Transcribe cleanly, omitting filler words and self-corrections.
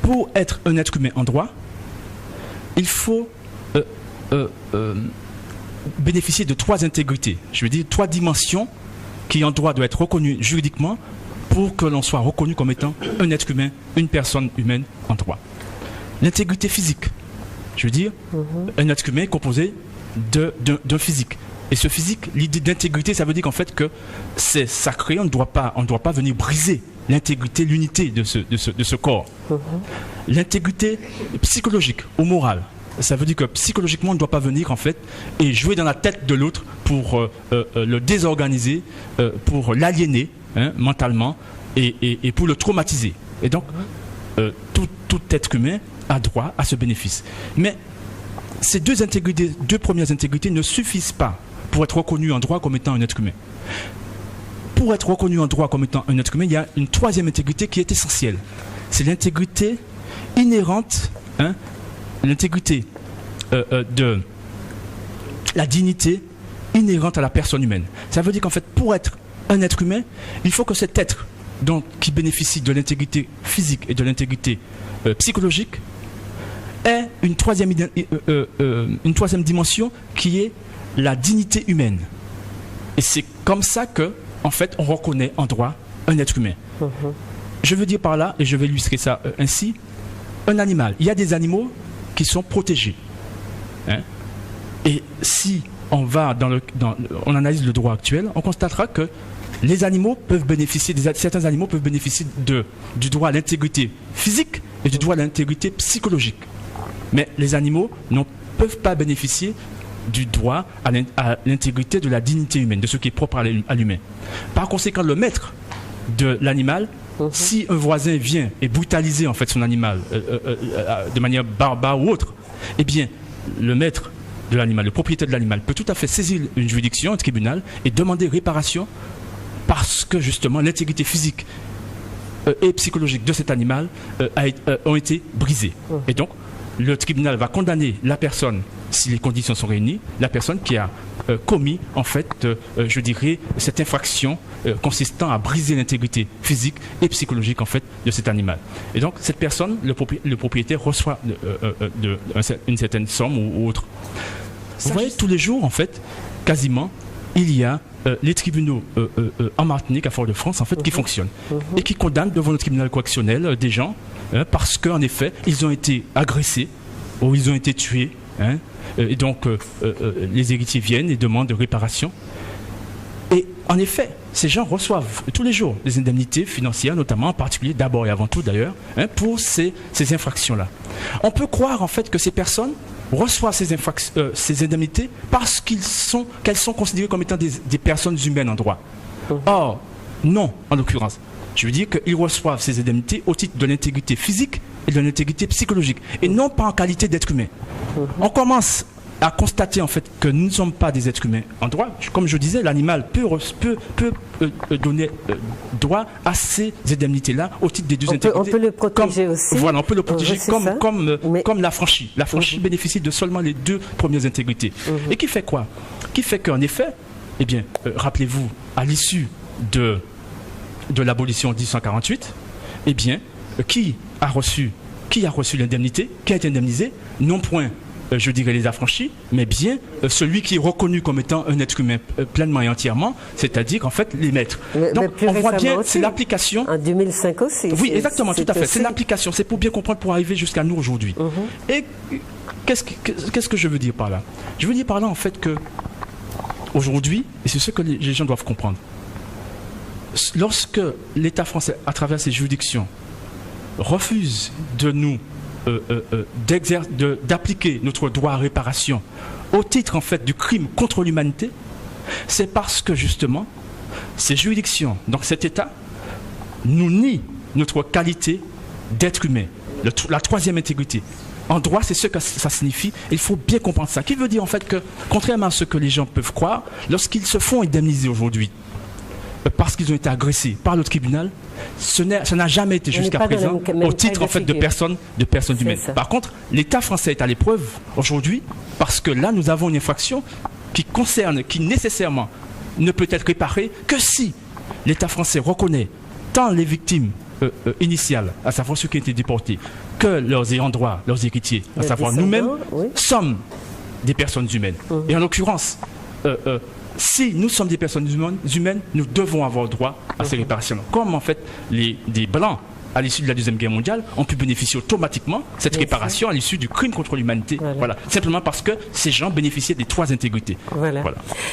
pour être un être humain en droit, il faut bénéficier de 3 intégrités. Je veux dire 3 dimensions qui en droit doivent être reconnues juridiquement pour que l'on soit reconnu comme étant un être humain, une personne humaine en droit. L'intégrité physique, je veux dire, un être humain est composé d'un physique. Et ce physique, l'idée d'intégrité, ça veut dire qu'en fait que c'est sacré, on ne doit pas venir briser l'intégrité, l'unité de ce corps. L'intégrité psychologique ou morale, ça veut dire que psychologiquement, on ne doit pas venir en fait et jouer dans la tête de l'autre pour le désorganiser, pour l'aliéner mentalement et pour le traumatiser. Et donc, tout être humain a droit à ce bénéfice. Mais ces 2 premières intégrités ne suffisent pas pour être reconnu en droit comme étant un être humain. Pour être reconnu en droit comme étant un être humain, il y a une 3e intégrité qui est essentielle. C'est l'intégrité inhérente, l'intégrité de la dignité inhérente à la personne humaine. Ça veut dire qu'en fait, pour être un être humain, il faut que cet être qui bénéficie de l'intégrité physique et de l'intégrité psychologique ait une 3e dimension qui est la dignité humaine. Et c'est comme ça que, en fait, on reconnaît en droit un être humain. Je veux dire par là, et je vais illustrer ça ainsi, un animal. Il y a des animaux qui sont protégés. Et si on analyse le droit actuel, on constatera que les animaux peuvent bénéficier, certains animaux peuvent bénéficier du droit à l'intégrité physique et du droit à l'intégrité psychologique. Mais les animaux ne peuvent pas bénéficier du droit à l'intégrité de la dignité humaine, de ce qui est propre à l'humain. Par conséquent, le maître de l'animal, si un voisin vient et brutalise en fait son animal de manière barbare ou autre, eh bien, le maître de l'animal, le propriétaire de l'animal peut tout à fait saisir une juridiction, un tribunal et demander réparation parce que justement l'intégrité physique et psychologique de cet animal ont été brisées. Et donc, le tribunal va condamner la personne, si les conditions sont réunies, la personne qui a commis, en fait, je dirais, cette infraction consistant à briser l'intégrité physique et psychologique, en fait, de cet animal. Et donc, cette personne, le propriétaire, reçoit une certaine somme ou autre. Vous voyez, tous les jours, en fait, quasiment, il y a les tribunaux en Martinique, à Fort-de-France, en fait, qui fonctionnent et qui condamnent devant le tribunal correctionnel des gens parce qu'en effet, ils ont été agressés ou ils ont été tués. Et donc, les héritiers viennent et demandent réparation. Et en effet, ces gens reçoivent tous les jours des indemnités financières, notamment en particulier, d'abord et avant tout d'ailleurs, pour ces infractions-là. On peut croire en fait que ces personnes reçoivent ces indemnités parce qu'elles sont considérées comme étant des personnes humaines en droit. Or, non, en l'occurrence. Je veux dire qu'ils reçoivent ces indemnités au titre de l'intégrité physique et de l'intégrité psychologique, et non pas en qualité d'être humain. On commence à constater en fait que nous ne sommes pas des êtres humains en droit. Comme je disais, l'animal peut donner droit à ces indemnités-là au titre des 2 intégrités. On peut le protéger aussi. Voilà, on peut le protéger comme l'affranchi. L'affranchi bénéficie de seulement les 2 premières intégrités. Et qui fait quoi? Qui fait qu'en effet, eh bien, rappelez-vous, à l'issue de l'abolition de 1848, eh bien, qui a reçu l'indemnité, qui a été indemnisé, non point, je dirais, les affranchis, mais bien celui qui est reconnu comme étant un être humain pleinement et entièrement, c'est-à-dire en fait les maîtres. Donc on voit bien, c'est l'application. En 2005 aussi. Oui, exactement, tout à fait. C'est l'application, c'est pour bien comprendre, pour arriver jusqu'à nous aujourd'hui. Et qu'est-ce que je veux dire par là? Je veux dire par là en fait que aujourd'hui, et c'est ce que les gens doivent comprendre, lorsque l'État français, à travers ses juridictions, refuse de nous d'appliquer notre droit à réparation au titre en fait du crime contre l'humanité, c'est parce que justement ces juridictions, donc cet État, nous nie notre qualité d'être humain, la 3e intégrité. En droit, c'est ce que ça signifie. Il faut bien comprendre ça. Qui veut dire en fait que, contrairement à ce que les gens peuvent croire, lorsqu'ils se font indemniser aujourd'hui parce qu'ils ont été agressés par le tribunal, ça n'a jamais été jusqu'à présent au titre en fait de personnes humaines. Par contre, l'État français est à l'épreuve aujourd'hui parce que là nous avons une infraction qui nécessairement ne peut être réparée que si l'État français reconnaît tant les victimes initiale, à savoir ceux qui ont été déportés, que leurs ayants droit, leurs héritiers, à Les savoir descendants, nous-mêmes, oui. sommes des personnes humaines. Et en l'occurrence, si nous sommes des personnes humaines, nous devons avoir droit à ces réparations. Comme en fait des Blancs, à l'issue de la Deuxième Guerre mondiale, ont pu bénéficier automatiquement cette Bien réparation à l'issue du crime contre l'humanité. Voilà. Voilà. Simplement parce que ces gens bénéficiaient des trois intégrités. Voilà. Voilà.